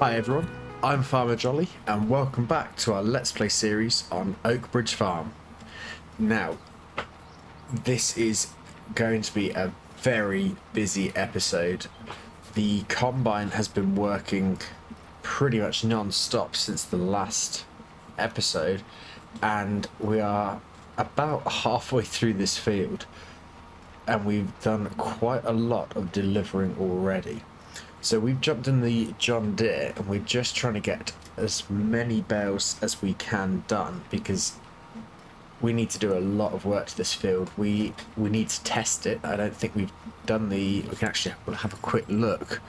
Hi everyone, I'm Farmer Jolly and welcome back to our Let's Play series on Oakbridge Farm. Now, this is going to be a very busy episode. The Combine has been working pretty much non-stop since the last episode, and we are about halfway through this field and we've done quite a lot of delivering already. So we've jumped in the John Deere and we're just trying to get as many bales as we can done because we need to do a lot of work to this field. We need to test it. I don't think we've done we can actually have a quick look.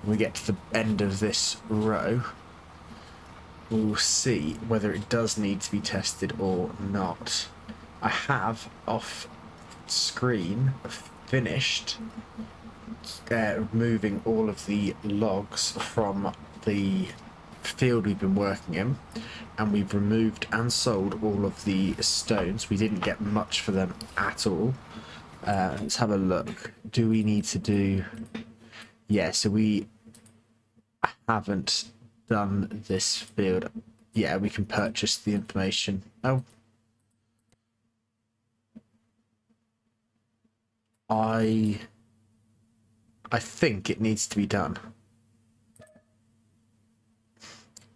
When we get to the end of this row, we'll see whether it does need to be tested or not. I have off screen finished removing all of the logs from the field we've been working in, and we've removed and sold all of the stones. We didn't get much for them at all. Let's have a look. Do we need to do... Yeah, so we haven't done this field. Yeah, we can purchase the information. Oh, I think it needs to be done.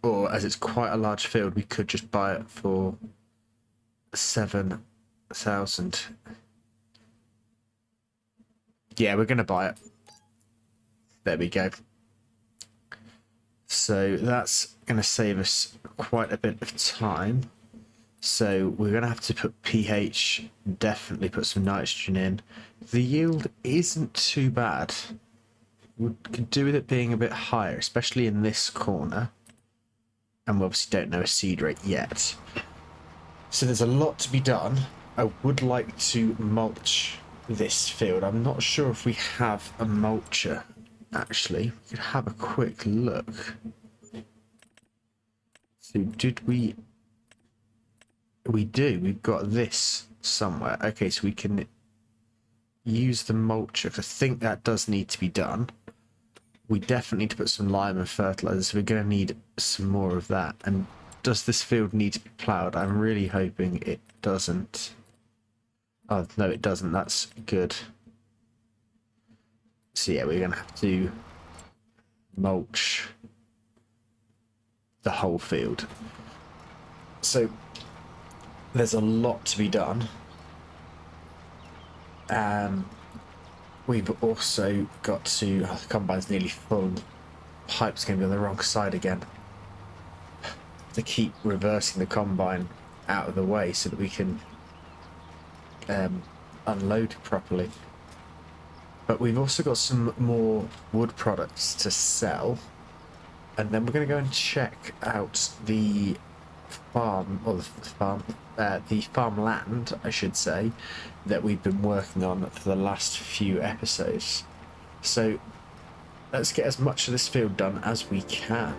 Or, as it's quite a large field, we could just buy it for 7,000. Yeah, we're going to buy it. There we go. So that's going to save us quite a bit of time. So we're going to have to put pH, definitely put some nitrogen in. The yield isn't too bad. We could do with it being a bit higher, especially in this corner. And we obviously don't know a seed rate yet. So there's a lot to be done. I would like to mulch this field. I'm not sure if we have a mulcher, actually. We could have a quick look. So did we... We do. We've got this somewhere. Okay, so we can use the mulcher. I think that does need to be done. We definitely need to put some lime and fertilizer, so we're going to need some more of that. And does this field need to be ploughed? I'm really hoping it doesn't. Oh, no, it doesn't. That's good. So yeah, we're going to have to mulch the whole field. So there's a lot to be done. We've also got to... Oh, the combine's nearly full. Pipe's going to be on the wrong side again. To keep reversing the combine out of the way so that we can unload properly. But we've also got some more wood products to sell. And then we're going to go and check out the farm, or the farmland, I should say, that we've been working on for the last few episodes. So let's get as much of this field done as we can.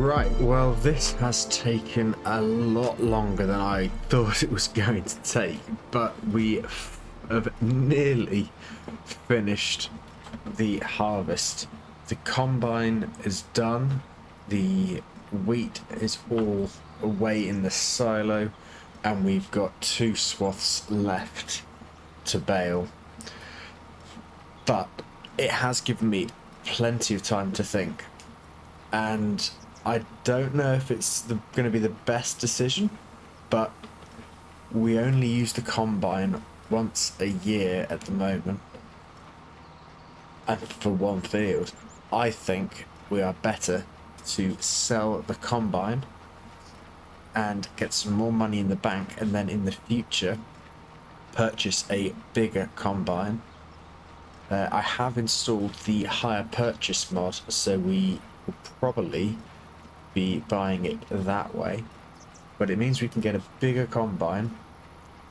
Right, well, this has taken a lot longer than I thought it was going to take, but we have nearly finished the harvest. The combine is done, the wheat is all away in the silo, and we've got 2 swaths left to bale. But it has given me plenty of time to think, and I don't know if it's going to be the best decision, but we only use the combine once a year at the moment, and for one field. I think we are better to sell the combine and get some more money in the bank, and then in the future purchase a bigger combine. I have installed the hire purchase mod, so we will probably be buying it that way, but it means we can get a bigger combine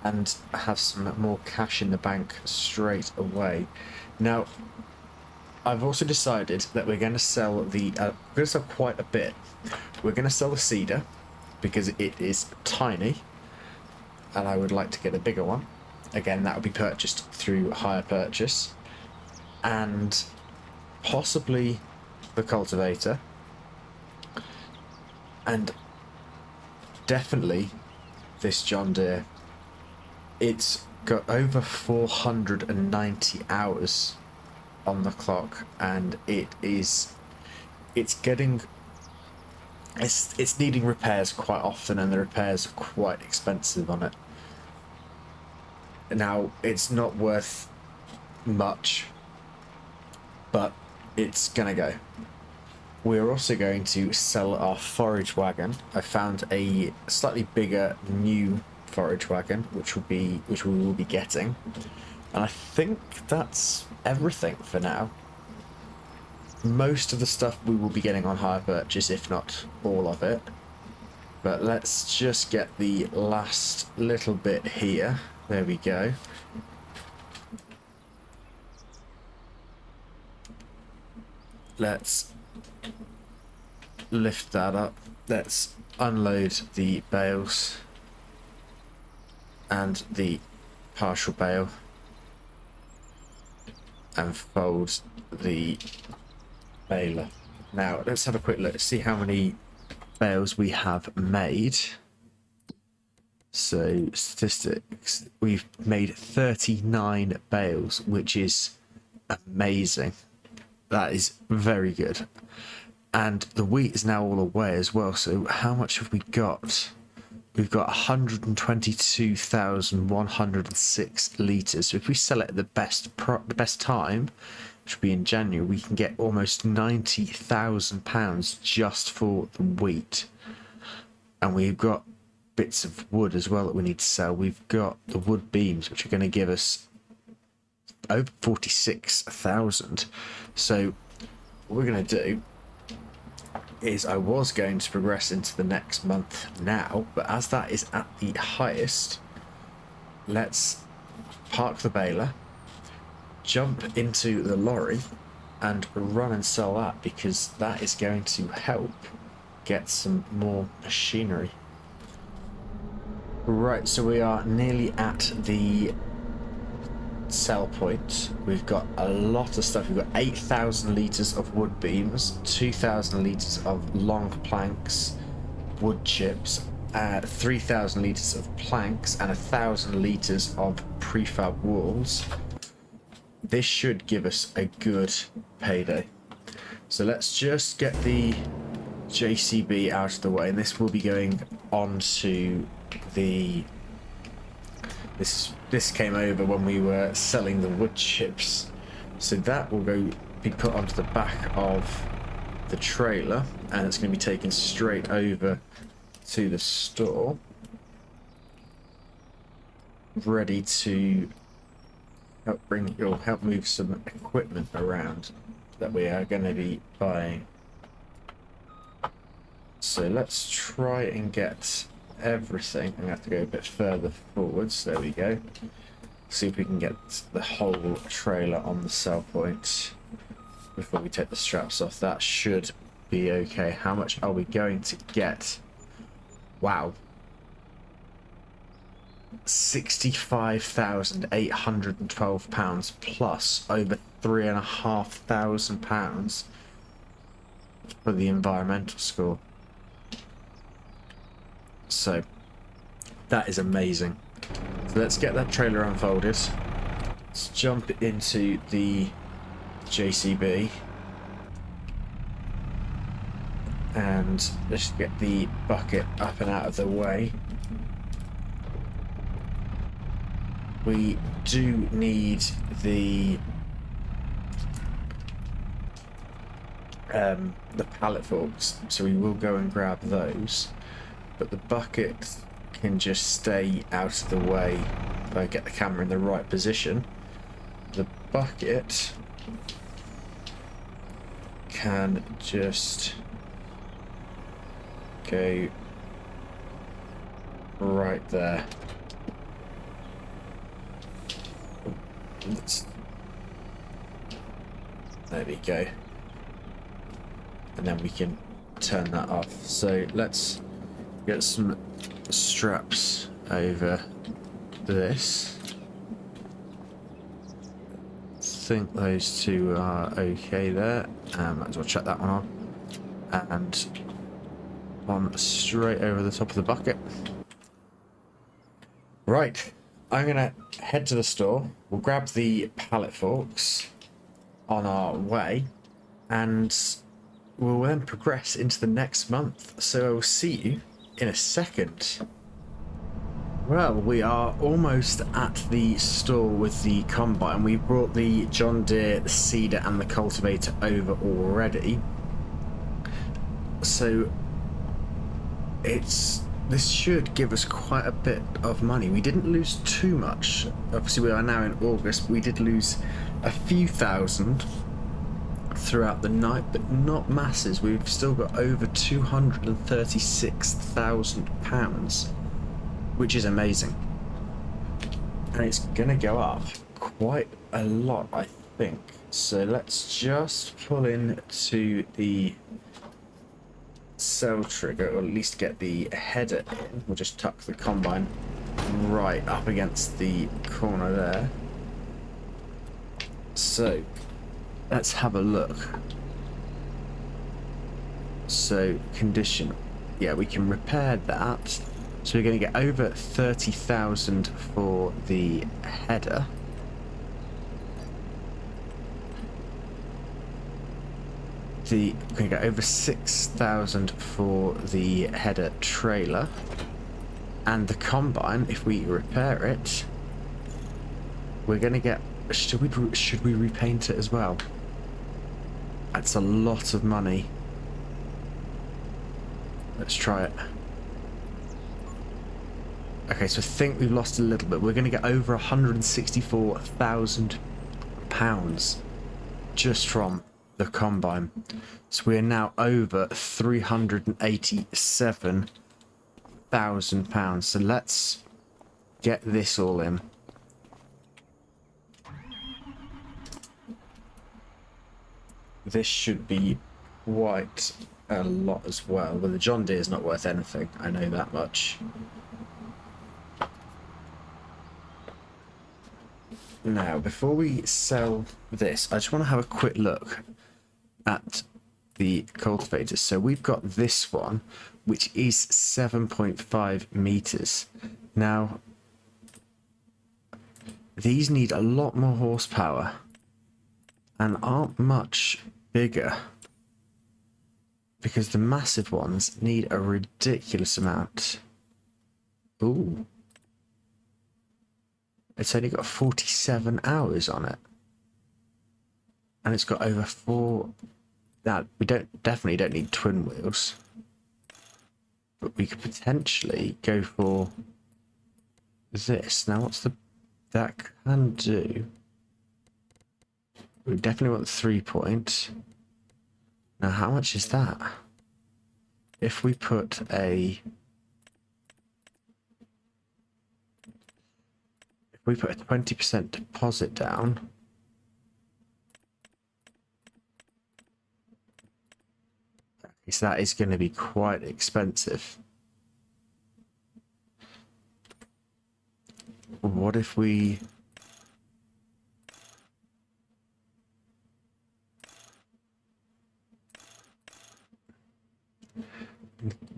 and have some more cash in the bank straight away. Now, I've also decided that we're going to sell the we're going to sell quite a bit. We're going to sell the seeder because it is tiny, and I would like to get a bigger one. Again, that will be purchased through hire purchase, and possibly the cultivator, and definitely this John Deere. It's got over 490 hours on the clock, and it's needing repairs quite often, and the repairs are quite expensive on it. Now, it's not worth much, but it's gonna go. We're also going to sell our forage wagon. I found a slightly bigger new forage wagon, which we will be getting, and I think that's everything for now. Most of the stuff we will be getting on hire purchase, if not all of it. But let's just get the last little bit here. There we go. Let's lift that up. Let's unload the bales and the partial bale, and fold the baler. Now let's have a quick look, see how many bales we have made. So statistics, we've made 39 bales, which is amazing. That is very good. And the wheat is now all away as well, so how much have we got? We've got 122,106 litres. So if we sell it at the best time, which will be in January, we can get almost £90,000 just for the wheat. And we've got bits of wood as well that we need to sell. We've got the wood beams, which are going to give us over 46,000. So what we're going to do is, I was going to progress into the next month now, but as that is at the highest, let's park the baler, jump into the lorry and run and sell that, because that is going to help get some more machinery. Right, so we are nearly at the sell point. We've got a lot of stuff. We've got 8,000 litres of wood beams, 2,000 litres of long planks, wood chips, 3,000 litres of planks, and 1,000 litres of prefab walls. This should give us a good payday. So let's just get the JCB out of the way, and this will be going on to the this came over when we were selling the wood chips, so that will be put onto the back of the trailer, and it's going to be taken straight over to the store, ready to help move some equipment around that we are going to be buying. So let's try and get everything. I'm going to have to go a bit further forwards. There we go. See if we can get the whole trailer on the sell point before we take the straps off. That should be okay. How much are we going to get? Wow. £65,812 plus over £3,500 for the environmental score. So that is amazing. So let's get that trailer unfolded. Let's jump into the JCB and let's get the bucket up and out of the way. We do need the pallet forks, so we will go and grab those, but the bucket can just stay out of the way if I get the camera in the right position. The bucket can just go right there. There we go. And then we can turn that off. So let's get some straps over this. I think those two are okay there. Might as well check that one on. And one straight over the top of the bucket. Right, I'm gonna head to the store. We'll grab the pallet forks on our way, and we'll then progress into the next month. So I will see you in a second. Well, we are almost at the store with the combine. We've brought the John Deere, the seeder and the cultivator over already. So this should give us quite a bit of money. We didn't lose too much. Obviously we are now in August, but we did lose a few thousand throughout the night, but not masses. We've still got over £236,000, which is amazing. And it's gonna go up quite a lot, I think. So let's just pull in to the cell trigger, or at least get the header in. We'll just tuck the combine right up against the corner there. So let's have a look. So condition, yeah, we can repair that. So we're going to get over 30,000 for the header. We're going to get over 6,000 for the header trailer. And the combine, if we repair it, we're going to get... Should we repaint it as well? That's a lot of money. Let's try it. Okay, so I think we've lost a little bit. We're going to get over £164,000 just from the combine. So we're now over £387,000. So let's get this all in. This should be quite a lot as well. But the John Deere is not worth anything. I know that much. Now, before we sell this, I just want to have a quick look at the cultivators. So we've got this one, which is 7.5 meters. Now, these need a lot more horsepower and aren't much bigger, because the massive ones need a ridiculous amount. Ooh. It's only got 47 hours on it. And it's got over 4... Now, we definitely don't need twin wheels. But we could potentially go for this. Now, what's that can do? We definitely want the 3-point. Now, how much is that? If we put a... We put a 20% deposit down. So that is going to be quite expensive. What if we...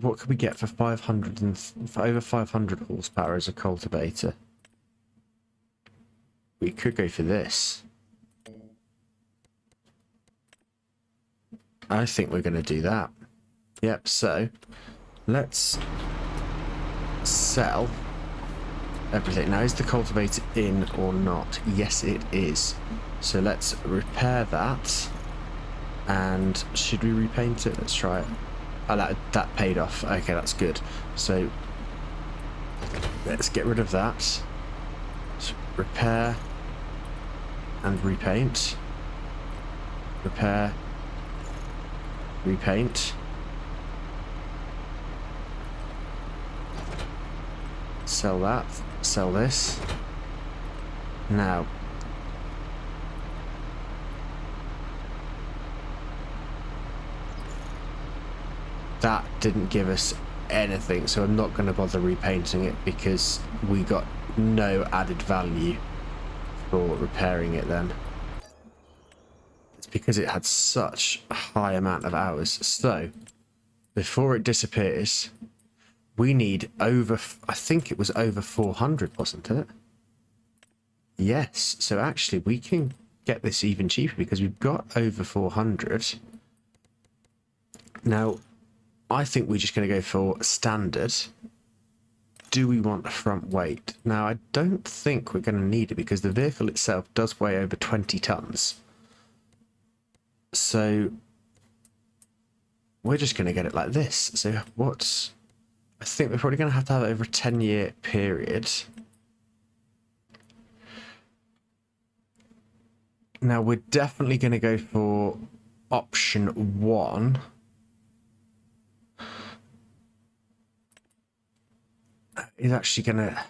What could we get for 500 and for over 500 horsepower as a cultivator? We could go for this. I think we're going to do that. Yep, so let's sell everything. Now, is the cultivator in or not? Yes, it is. So let's repair that. And should we repaint it? Let's try it. Oh, that paid off. Okay, that's good. So let's get rid of that. So repair and repaint. Repair, repaint. Sell that. Sell this. Now, that didn't give us anything, so I'm not going to bother repainting it because we got no added value for repairing it then. It's because it had such a high amount of hours. So, before it disappears, we need over, I think it was over 400, wasn't it? Yes, so actually we can get this even cheaper because we've got over 400. Now, I think we're just going to go for standard. Do we want a front weight? Now, I don't think we're going to need it because the vehicle itself does weigh over 20 tons. So, we're just going to get it like this. So, what's... I think we're probably going to have it over a 10-year period. Now, we're definitely going to go for option 1. Is actually going to...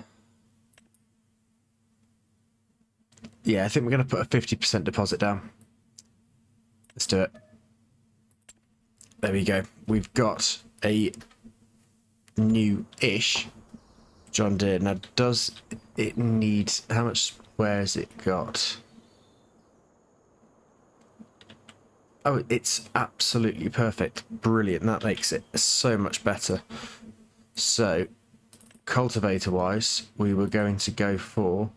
Yeah, I think we're going to put a 50% deposit down. Let's do it. There we go. We've got a new-ish John Deere. Now, does it need... How much square has it got? Oh, it's absolutely perfect. Brilliant. That makes it so much better. So, cultivator-wise, we were going to go for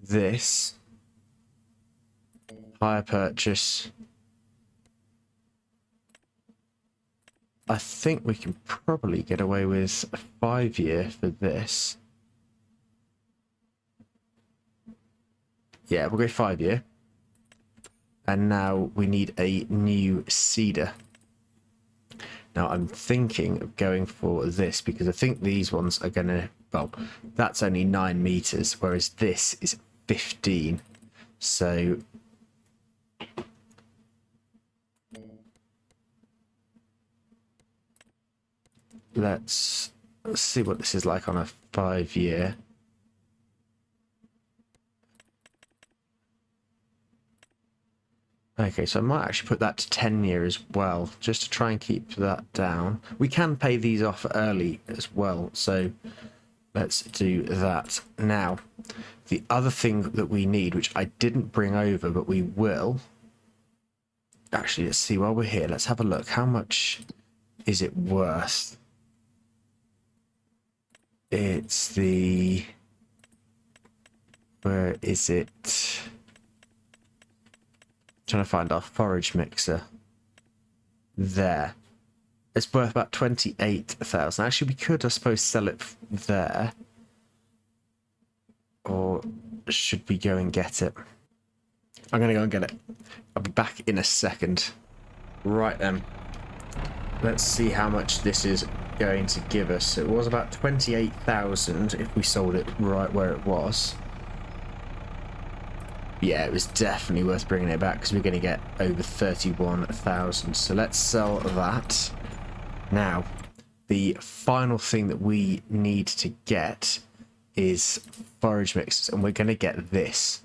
this. Hire purchase. I think we can probably get away with a 5-year for this. Yeah, we'll go 5-year. And now we need a new seeder. Now I'm thinking of going for this because I think these ones are going to... Well, that's only 9 meters, whereas this is 15. So... Let's see what this is like on a 5-year. Okay, so I might actually put that to 10-year as well, just to try and keep that down. We can pay these off early as well, so let's do that. Now, the other thing that we need, which I didn't bring over, but we will... Actually, let's see, while we're here, let's have a look. How much is it worth? It's the... Where is it? Trying to find our forage mixer. There. It's worth about 28,000. Actually, we could, I suppose, sell it there. Or should we go and get it? I'm going to go and get it. I'll be back in a second. Right then. Let's see how much this is going to give us. It was about 28,000 if we sold it right where it was. Yeah, it was definitely worth bringing it back because we're going to get over 31,000. So let's sell that. Now, the final thing that we need to get is forage mixers, and we're going to get this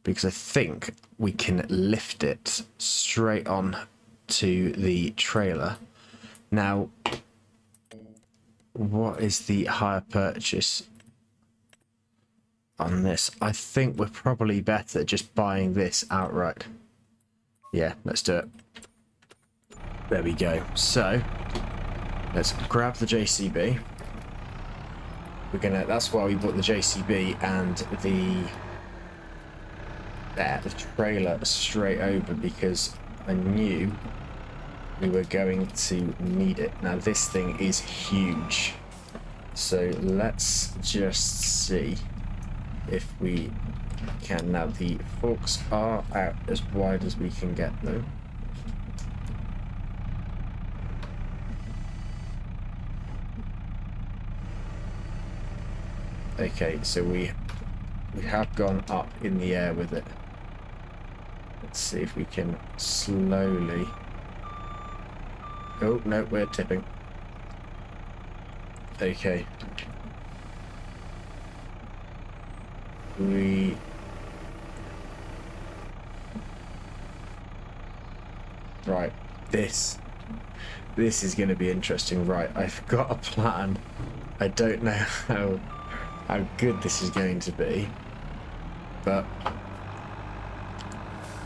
because I think we can lift it straight on to the trailer. Now, what is the hire purchase on this? I think we're probably better just buying this outright. Yeah, let's do it. There we go. So, let's grab the JCB. That's why we bought the JCB and the trailer straight over, because I knew we were going to need it. Now this thing is huge, so let's just see if we can. Now the forks are out as wide as we can get them. Okay, so we have gone up in the air with it. Let's see if we can slowly... Oh, no, we're tipping. Okay. Right, this is going to be interesting. Right, I've got a plan. I don't know how good this is going to be, but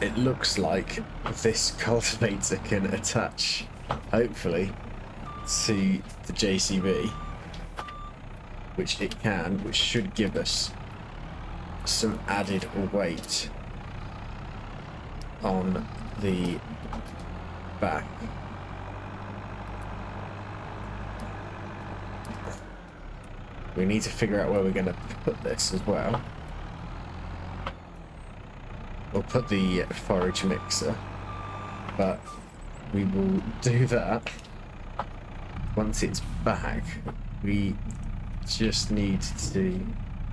it looks like this cultivator can attach, hopefully, to the JCB, which it can, which should give us some added weight on the back. We need to figure out where we're going to put this as well. We'll put the forage mixer, but we will do that once it's back. We just need to...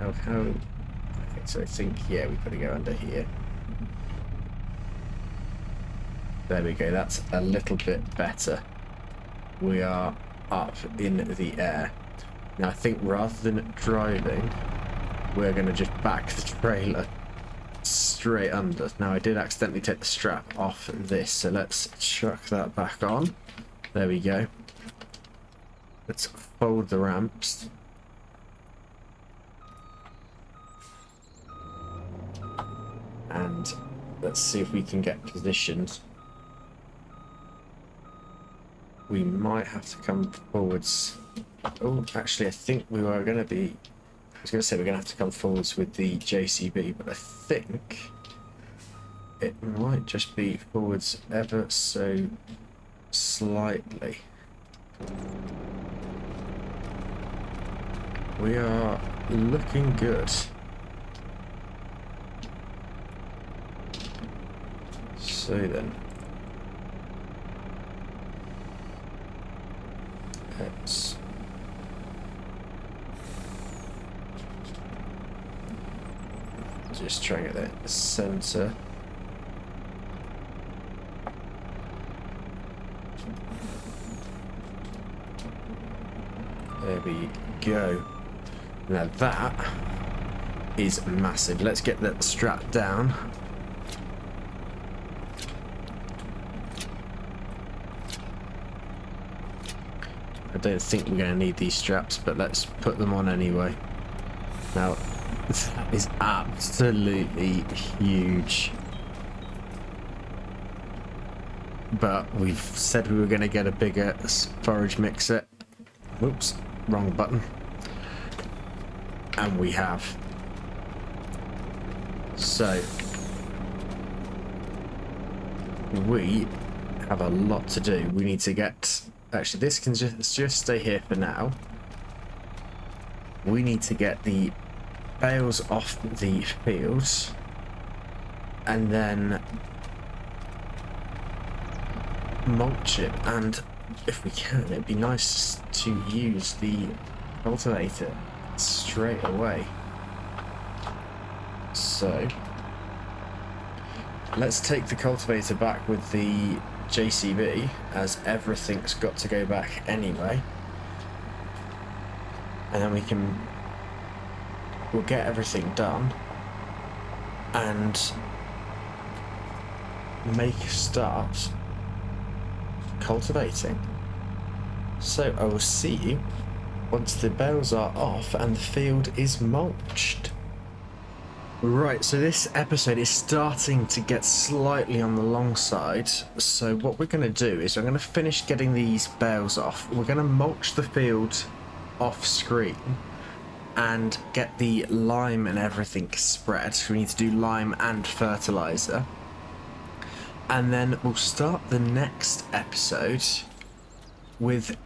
Okay, so I think, yeah, we've got to go under here. There we go, that's a little bit better. We are up in the air. Now I think rather than driving, we're going to just back the trailer straight under. Now I did accidentally take the strap off this, so let's chuck that back on. There we go. Let's fold the ramps. And let's see if we can get positioned. We might have to come forwards. Oh, actually, I think we were going to be... I was going to say we're going to have to come forwards with the JCB, but I think it might just be forwards ever so slightly. We are looking good. So then, let's just try and get the center. There we go. Now that is massive. Let's get that strap down. I don't think we're going to need these straps, but let's put them on anyway. Now, that is absolutely huge. But we've said we were going to get a bigger forage mixer. Oops, wrong button. And we have. So, we have a lot to do. We need to get... Actually, this can just stay here for now. We need to get the bales off the fields, and then mulch it. And if we can, it'd be nice to use the cultivator straight away. So let's take the cultivator back with the JCB, as everything's got to go back anyway, and then we'll get everything done and make a start cultivating. So I will see you once the bales are off and the field is mulched. Right, so this episode is starting to get slightly on the long side. So what we're going to do is I'm going to finish getting these bales off. We're going to mulch the field off screen and get the lime and everything spread. We need to do lime and fertilizer. And then we'll start the next episode with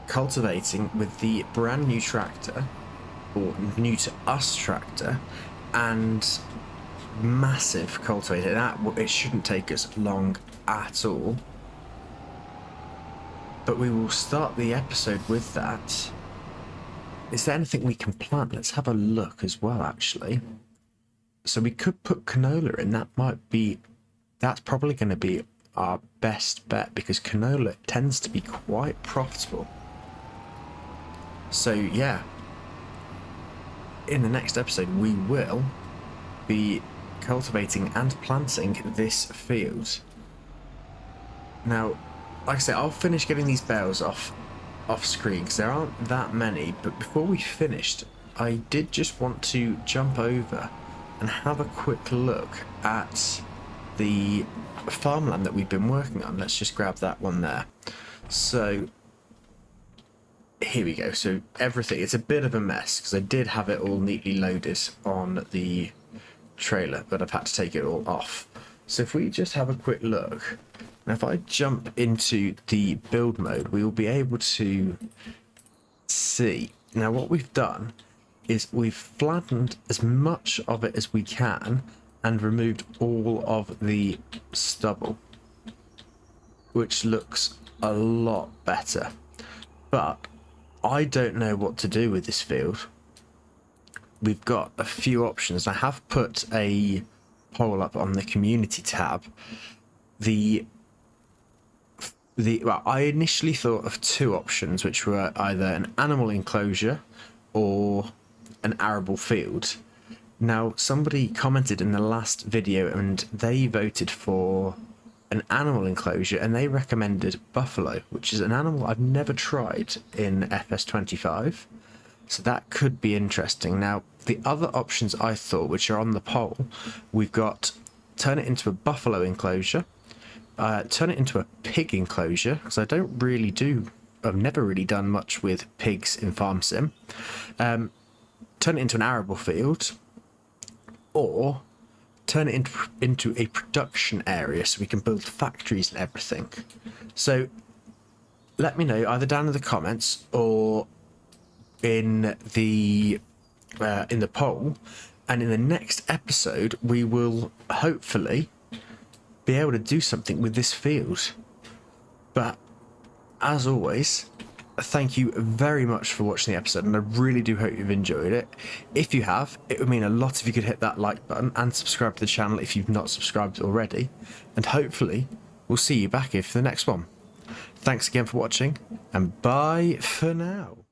cultivating with the brand new tractor, or new to us tractor, and massive cultivator. That it shouldn't take us long at all. But we will start the episode with that. Is there anything we can plant? Let's have a look as well, actually. So we could put canola in. That's probably going to be our best bet, because canola tends to be quite profitable. So yeah, in the next episode we will be cultivating and planting this field. Now, like I say, I'll finish getting these bales off screen because there aren't that many, but before we finished I did just want to jump over and have a quick look at the farmland that we've been working on. Let's just grab that one there. So here we go. So everything, it's a bit of a mess because I did have it all neatly loaded on the trailer, but I've had to take it all off. So if we just have a quick look, now if I jump into the build mode, we will be able to see. Now what we've done is we've flattened as much of it as we can and removed all of the stubble, which looks a lot better. But I don't know what to do with this field. We've got a few options. I have put a poll up on the community tab. Well, I initially thought of two options, which were either an animal enclosure or an arable field. Now, somebody commented in the last video and they voted for an animal enclosure, and they recommended buffalo, which is an animal I've never tried in FS25. So that could be interesting. Now, the other options I thought, which are on the poll, we've got turn it into a buffalo enclosure, turn it into a pig enclosure, because I've never really done much with pigs in Farm Sim, turn it into an arable field, or turn it into a production area so we can build factories and everything. So let me know either down in the comments or in the poll, and in the next episode we will hopefully be able to do something with this field. But as always, thank you very much for watching the episode, and I really do hope you've enjoyed it. If you have, it would mean a lot if you could hit that like button and subscribe to the channel if you've not subscribed already, and hopefully we'll see you back here for the next one. Thanks again for watching, and bye for now.